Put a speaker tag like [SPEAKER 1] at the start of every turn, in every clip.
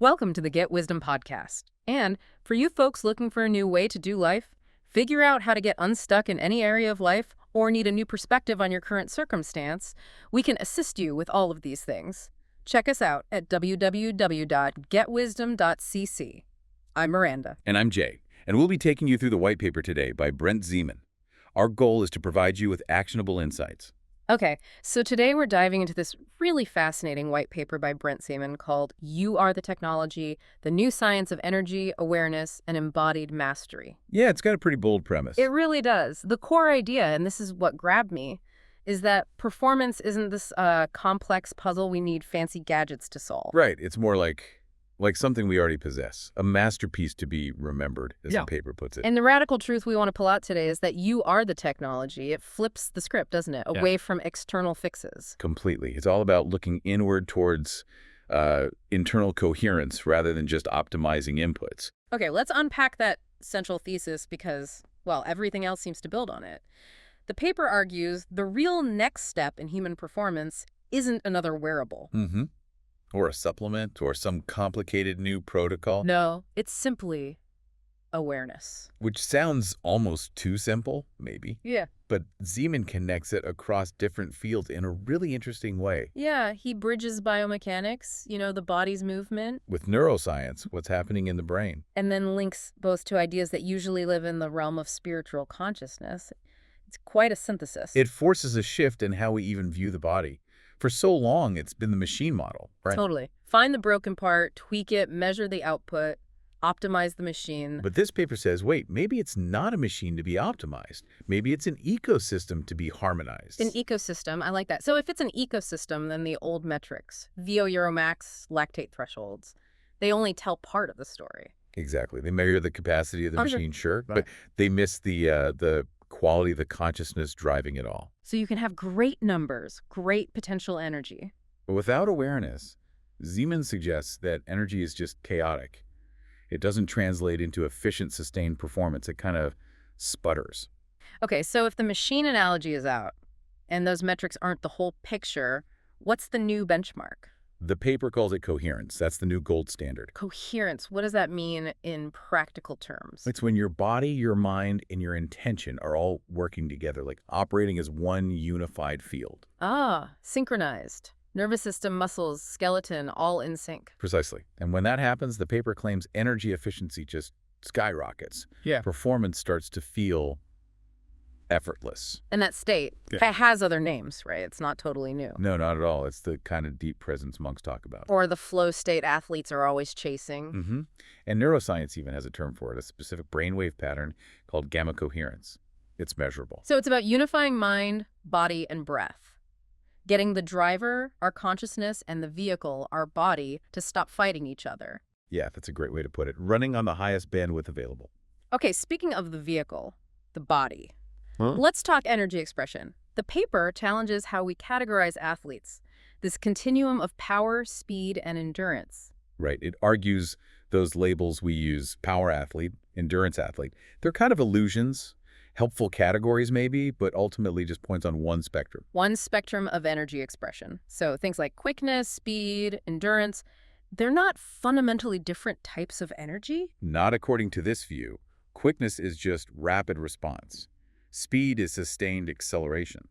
[SPEAKER 1] Welcome to the Get Wisdom podcast. And for you folks looking for a new way to do life, figure out how to get unstuck in any area of life, or need a new perspective on your current circumstance, we can assist you with all of these things. Check us out at www.getwisdom.cc. I'm Miranda.
[SPEAKER 2] And I'm Jay, and we'll be taking you through the white paper today by Brent Zeman. Our goal is to provide you with actionable insights.
[SPEAKER 1] Okay, so today we're diving into this really fascinating white paper by Brent Zeman called You Are the Technology, the New Science of Energy, Awareness, and Embodied Mastery.
[SPEAKER 2] Yeah, it's got a pretty bold premise.
[SPEAKER 1] It really does. The core idea, and this is what grabbed me, is that performance isn't this complex puzzle we need fancy gadgets to solve.
[SPEAKER 2] Right, it's more like something we already possess, a masterpiece to be remembered, as the paper puts it.
[SPEAKER 1] And the radical truth we want to pull out today is that you are the technology. It flips the script, doesn't it? Away from external fixes.
[SPEAKER 2] Completely. It's all about looking inward towards internal coherence rather than just optimizing inputs.
[SPEAKER 1] Okay, let's unpack that central thesis because, well, everything else seems to build on it. The paper argues the real next step in human performance isn't another wearable.
[SPEAKER 2] Mm-hmm. Or a supplement, or some complicated new protocol.
[SPEAKER 1] No, it's simply awareness.
[SPEAKER 2] Which sounds almost too simple, maybe.
[SPEAKER 1] Yeah.
[SPEAKER 2] But Zeman connects it across different fields in a really interesting way.
[SPEAKER 1] Yeah, he bridges biomechanics, the body's movement.
[SPEAKER 2] With neuroscience, what's happening in the brain.
[SPEAKER 1] And then links both to ideas that usually live in the realm of spiritual consciousness. It's quite a synthesis.
[SPEAKER 2] It forces a shift in how we even view the body. For so long, it's been the machine model, right?
[SPEAKER 1] Totally. Find the broken part, tweak it, measure the output, optimize the machine.
[SPEAKER 2] But this paper says, wait, maybe it's not a machine to be optimized. Maybe it's an ecosystem to be harmonized.
[SPEAKER 1] An ecosystem, I like that. So if it's an ecosystem, then the old metrics, VO Euromax, lactate thresholds, they only tell part of the story.
[SPEAKER 2] Exactly. They measure the capacity of the machine, sure, but they miss the quality of the consciousness driving it all.
[SPEAKER 1] So you can have great numbers, great potential energy.
[SPEAKER 2] But without awareness, Zeman suggests that energy is just chaotic. It doesn't translate into efficient, sustained performance. It kind of sputters.
[SPEAKER 1] Okay, so if the machine analogy is out and those metrics aren't the whole picture, what's the new benchmark?
[SPEAKER 2] The paper calls it coherence. That's the new gold standard.
[SPEAKER 1] Coherence, what does that mean in practical terms?
[SPEAKER 2] It's when your body, your mind, and your intention are all working together, like operating as one unified field.
[SPEAKER 1] Ah, synchronized. Nervous system, muscles, skeleton, all in sync.
[SPEAKER 2] Precisely. And when that happens, the paper claims energy efficiency just skyrockets.
[SPEAKER 1] Yeah.
[SPEAKER 2] Performance starts to feel effortless.
[SPEAKER 1] And that state, it has other names, right? It's not totally new.
[SPEAKER 2] No, not at all. It's the kind of deep presence monks talk about.
[SPEAKER 1] Or the flow state athletes are always chasing.
[SPEAKER 2] Mm-hmm. And neuroscience even has a term for it, a specific brainwave pattern called gamma coherence. It's measurable.
[SPEAKER 1] So it's about unifying mind, body, and breath. Getting the driver, our consciousness, and the vehicle, our body, to stop fighting each other.
[SPEAKER 2] Yeah, that's a great way to put it. Running on the highest bandwidth available.
[SPEAKER 1] Okay, speaking of the vehicle, the body. Let's talk energy expression. The paper challenges how we categorize athletes, this continuum of power, speed, and endurance.
[SPEAKER 2] Right. It argues those labels we use, power athlete, endurance athlete, they're kind of illusions, helpful categories maybe, but ultimately just points on one spectrum.
[SPEAKER 1] One spectrum of energy expression. So things like quickness, speed, endurance, they're not fundamentally different types of energy?
[SPEAKER 2] Not according to this view. Quickness is just rapid response. Speed is sustained acceleration.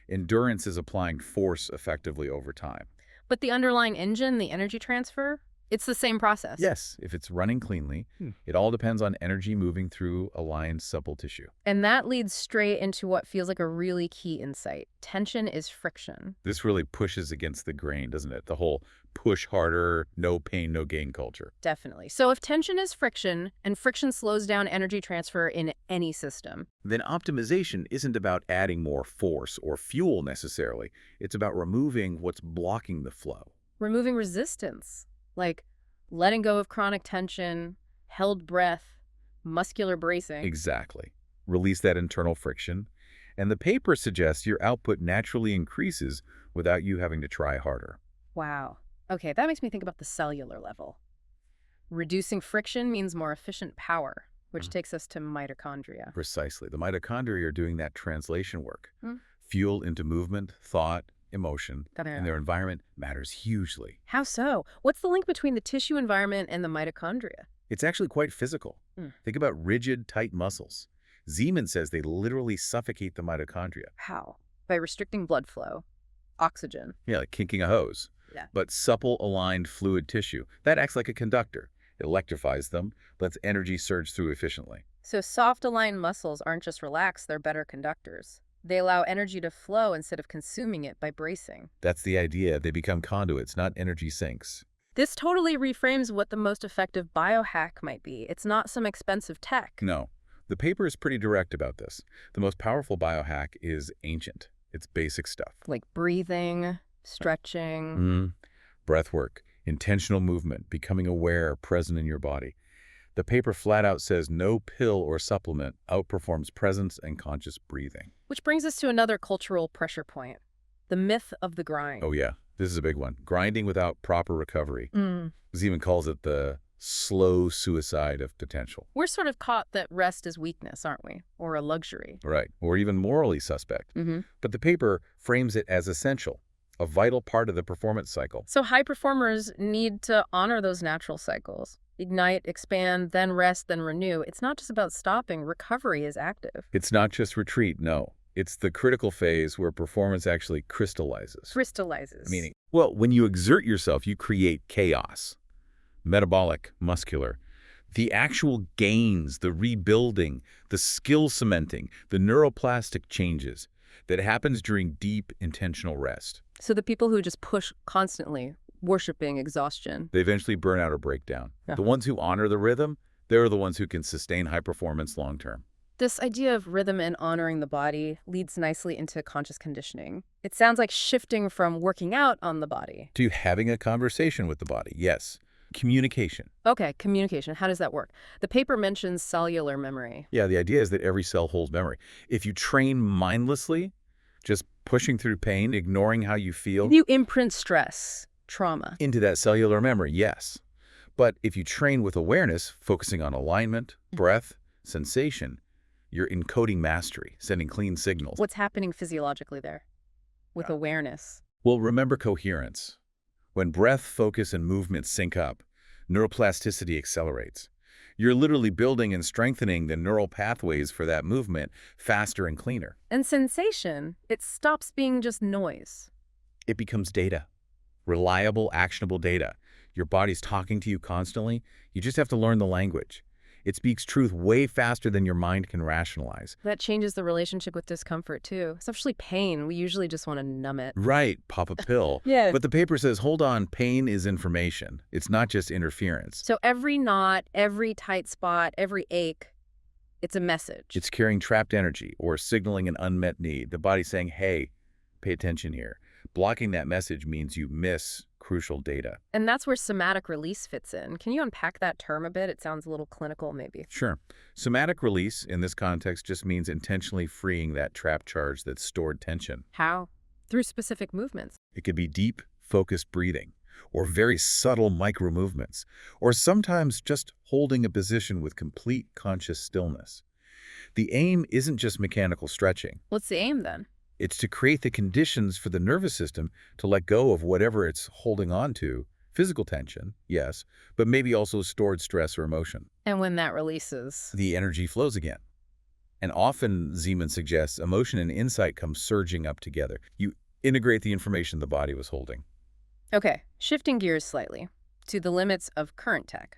[SPEAKER 2] Endurance is applying force effectively over time.
[SPEAKER 1] But the underlying engine, the energy transfer, it's the same process.
[SPEAKER 2] Yes, if it's running cleanly, it all depends on energy moving through aligned supple tissue.
[SPEAKER 1] And that leads straight into what feels like a really key insight. Tension is friction.
[SPEAKER 2] This really pushes against the grain, doesn't it? The whole push harder, no pain, no gain culture.
[SPEAKER 1] Definitely. So if tension is friction, and friction slows down energy transfer in any system,
[SPEAKER 2] then optimization isn't about adding more force or fuel necessarily. It's about removing what's blocking the flow.
[SPEAKER 1] removing resistance, like letting go of chronic tension, held breath, muscular bracing.
[SPEAKER 2] Exactly. Release that internal friction. And the paper suggests your output naturally increases without you having to try harder.
[SPEAKER 1] Wow. Okay, that makes me think about the cellular level. Reducing friction means more efficient power, which takes us to mitochondria.
[SPEAKER 2] Precisely. The mitochondria are doing that translation work. Fuel into movement, thought, emotion,
[SPEAKER 1] Got it.
[SPEAKER 2] and their environment matters hugely.
[SPEAKER 1] How so? What's the link between the tissue environment and the mitochondria?
[SPEAKER 2] It's actually quite physical. Think about rigid, tight muscles. Zeman says they literally suffocate the mitochondria.
[SPEAKER 1] How? By restricting blood flow, oxygen.
[SPEAKER 2] Yeah, like kinking a hose.
[SPEAKER 1] Yeah.
[SPEAKER 2] But supple, aligned fluid tissue, that acts like a conductor. It electrifies them, lets energy surge through efficiently.
[SPEAKER 1] So soft aligned muscles aren't just relaxed, they're better conductors. They allow energy to flow instead of consuming it by bracing.
[SPEAKER 2] That's the idea. They become conduits, not energy sinks.
[SPEAKER 1] This totally reframes what the most effective biohack might be. It's not some expensive tech.
[SPEAKER 2] No. The paper is pretty direct about this. The most powerful biohack is ancient. It's basic stuff.
[SPEAKER 1] Like breathing, stretching.
[SPEAKER 2] Breath work, intentional movement, becoming aware, present in your body. The paper flat out says no pill or supplement outperforms presence and conscious breathing.
[SPEAKER 1] Which brings us to another cultural pressure point. The myth of the grind.
[SPEAKER 2] Oh yeah, this is a big one. Grinding without proper recovery. Zeman calls it the slow suicide of potential.
[SPEAKER 1] We're sort of caught that rest is weakness, aren't we? Or a luxury.
[SPEAKER 2] Right, or even morally suspect. But the paper frames it as essential, a vital part of the performance cycle.
[SPEAKER 1] So high performers need to honor those natural cycles. Ignite, expand, then rest, then renew. It's not just about stopping. Recovery is active.
[SPEAKER 2] It's not just retreat, no. It's the critical phase where performance actually crystallizes. Meaning, well, when you exert yourself, you create chaos. Metabolic, muscular. The actual gains, the rebuilding, the skill cementing, the neuroplastic changes that happens during deep, intentional rest.
[SPEAKER 1] So the people who just push constantly, worshiping exhaustion.
[SPEAKER 2] They eventually burn out or break down.
[SPEAKER 1] Yeah.
[SPEAKER 2] The ones who honor the rhythm, they're the ones who can sustain high performance long term.
[SPEAKER 1] This idea of rhythm and honoring the body leads nicely into conscious conditioning. It sounds like shifting from working out on the body
[SPEAKER 2] to having a conversation with the body. Yes. Communication.
[SPEAKER 1] Okay, communication. How does that work? The paper mentions cellular memory.
[SPEAKER 2] Yeah, the idea is that every cell holds memory. If you train mindlessly, just pushing through pain, ignoring how you feel.
[SPEAKER 1] You imprint stress, trauma.
[SPEAKER 2] Into that cellular memory, yes. But if you train with awareness, focusing on alignment, breath, sensation, you're encoding mastery, sending clean signals.
[SPEAKER 1] What's happening physiologically there with awareness?
[SPEAKER 2] Well, remember coherence. When breath, focus, and movement sync up, neuroplasticity accelerates. You're literally building and strengthening the neural pathways for that movement faster and cleaner.
[SPEAKER 1] And sensation, it stops being just noise.
[SPEAKER 2] It becomes data. Reliable, actionable data. Your body's talking to you constantly. You just have to learn the language. It speaks truth way faster than your mind can rationalize.
[SPEAKER 1] That changes the relationship with discomfort, too. Especially pain. We usually just want to numb it.
[SPEAKER 2] Right, pop a pill.
[SPEAKER 1] Yeah.
[SPEAKER 2] But the paper says, hold on, pain is information. It's not just interference.
[SPEAKER 1] So every knot, every tight spot, every ache, it's a message.
[SPEAKER 2] It's carrying trapped energy or signaling an unmet need. The body's saying, hey, pay attention here. Blocking that message means you miss crucial data.
[SPEAKER 1] And that's where somatic release fits in. Can you unpack that term a bit? It sounds a little clinical, maybe.
[SPEAKER 2] Sure. Somatic release in this context just means intentionally freeing that trapped charge that's stored tension.
[SPEAKER 1] How? Through specific movements.
[SPEAKER 2] It could be deep, focused breathing, or very subtle micro movements, or sometimes just holding a position with complete conscious stillness. The aim isn't just mechanical stretching.
[SPEAKER 1] What's the aim then?
[SPEAKER 2] It's to create the conditions for the nervous system to let go of whatever it's holding on to. Physical tension, yes, but maybe also stored stress or emotion.
[SPEAKER 1] And when that releases?
[SPEAKER 2] The energy flows again. And often, Zeman suggests, emotion and insight come surging up together. You integrate the information the body was holding.
[SPEAKER 1] Okay, shifting gears slightly to the limits of current tech.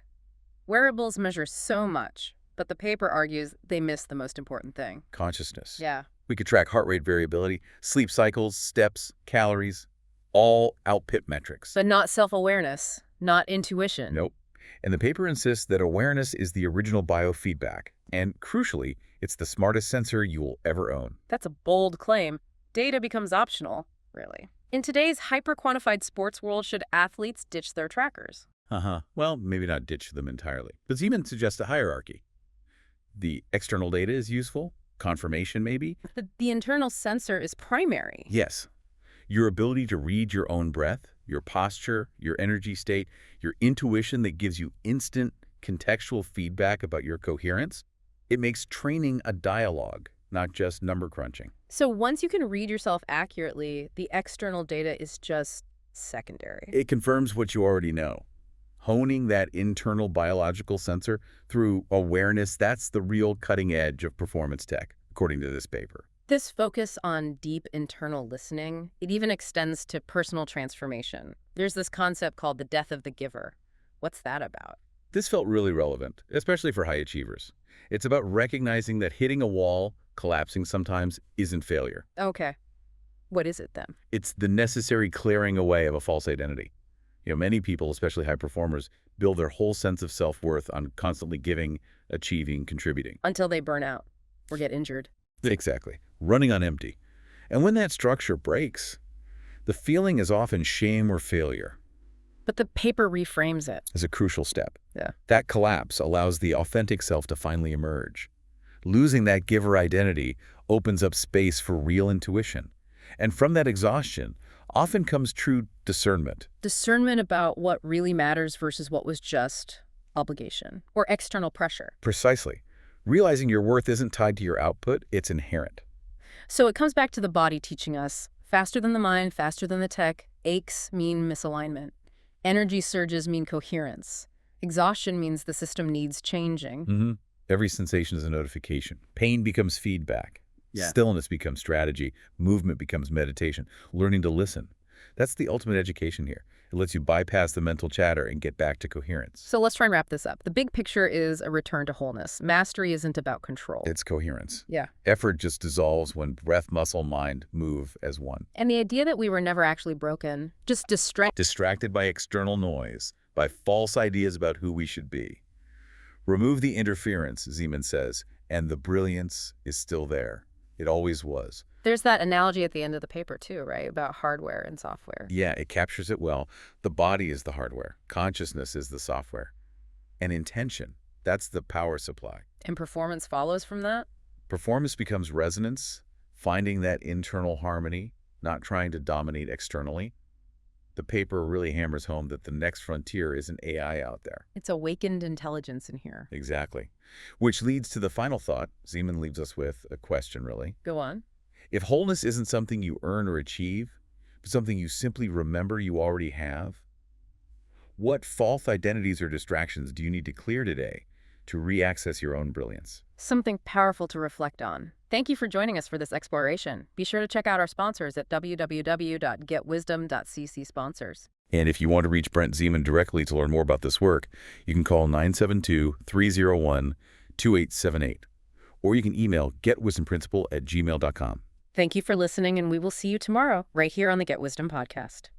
[SPEAKER 1] Wearables measure so much, but the paper argues they miss the most important thing.
[SPEAKER 2] Consciousness.
[SPEAKER 1] Yeah.
[SPEAKER 2] We could track heart rate variability, sleep cycles, steps, calories, all output metrics.
[SPEAKER 1] But not self-awareness, not intuition.
[SPEAKER 2] Nope. And the paper insists that awareness is the original biofeedback. And crucially, it's the smartest sensor you will ever own.
[SPEAKER 1] That's a bold claim. Data becomes optional, really. In today's hyper-quantified sports world, should athletes ditch their trackers?
[SPEAKER 2] Well, maybe not ditch them entirely. But Zeman suggests a hierarchy. The external data is useful. Confirmation, maybe?
[SPEAKER 1] The internal sensor is primary.
[SPEAKER 2] Yes. Your ability to read your own breath, your posture, your energy state, your intuition that gives you instant contextual feedback about your coherence, it makes training a dialogue, not just number crunching.
[SPEAKER 1] So once you can read yourself accurately, the external data is just secondary.
[SPEAKER 2] It confirms what you already know. Honing that internal biological sensor through awareness, that's the real cutting edge of performance tech, according to this paper.
[SPEAKER 1] This focus on deep internal listening, it even extends to personal transformation. There's this concept called the death of the giver. What's that about?
[SPEAKER 2] This felt really relevant, especially for high achievers. It's about recognizing that hitting a wall, collapsing sometimes, isn't failure.
[SPEAKER 1] Okay. What is it then?
[SPEAKER 2] It's the necessary clearing away of a false identity. Many people, especially high performers, build their whole sense of self-worth on constantly giving, achieving, contributing.
[SPEAKER 1] Until they burn out or get injured.
[SPEAKER 2] Exactly. Running on empty. And when that structure breaks, the feeling is often shame or failure.
[SPEAKER 1] But the paper reframes it.
[SPEAKER 2] As a crucial step.
[SPEAKER 1] Yeah.
[SPEAKER 2] That collapse allows the authentic self to finally emerge. Losing that giver identity opens up space for real intuition. And from that exhaustion often comes true discernment.
[SPEAKER 1] Discernment about what really matters versus what was just obligation or external pressure.
[SPEAKER 2] Precisely. Realizing your worth isn't tied to your output, it's inherent.
[SPEAKER 1] So it comes back to the body teaching us, faster than the mind, faster than the tech. Aches mean misalignment. Energy surges mean coherence. Exhaustion means the system needs changing.
[SPEAKER 2] Every sensation is a notification. Pain becomes feedback.
[SPEAKER 1] Yeah.
[SPEAKER 2] Stillness becomes strategy. Movement becomes meditation. Learning to listen. That's the ultimate education here. It lets you bypass the mental chatter and get back to coherence.
[SPEAKER 1] So let's try and wrap this up. The big picture is a return to wholeness. Mastery isn't about control.
[SPEAKER 2] It's coherence.
[SPEAKER 1] Yeah.
[SPEAKER 2] Effort just dissolves when breath, muscle, mind move as one.
[SPEAKER 1] And the idea that we were never actually broken, just
[SPEAKER 2] Distracted by external noise, by false ideas about who we should be. Remove the interference, Zeman says, and the brilliance is still there. It always was.
[SPEAKER 1] There's that analogy at the end of the paper too, right? About hardware and software.
[SPEAKER 2] Yeah, it captures it well. The body is the hardware. Consciousness is the software. And intention, that's the power supply.
[SPEAKER 1] And performance follows from that?
[SPEAKER 2] Performance becomes resonance, finding that internal harmony, not trying to dominate externally. The paper really hammers home that the next frontier isn't AI out there.
[SPEAKER 1] It's awakened intelligence in here.
[SPEAKER 2] Exactly. Which leads to the final thought. Zeman leaves us with a question, really.
[SPEAKER 1] Go on.
[SPEAKER 2] If wholeness isn't something you earn or achieve, but something you simply remember you already have, what false identities or distractions do you need to clear today to re-access your own brilliance?
[SPEAKER 1] Something powerful to reflect on. Thank you for joining us for this exploration. Be sure to check out our sponsors at www.getwisdom.cc sponsors.
[SPEAKER 2] And if you want to reach Brent Zeman directly to learn more about this work, you can call 972-301-2878. Or you can email getwisdomprinciple@gmail.com.
[SPEAKER 1] Thank you for listening, and we will see you tomorrow right here on the Get Wisdom podcast.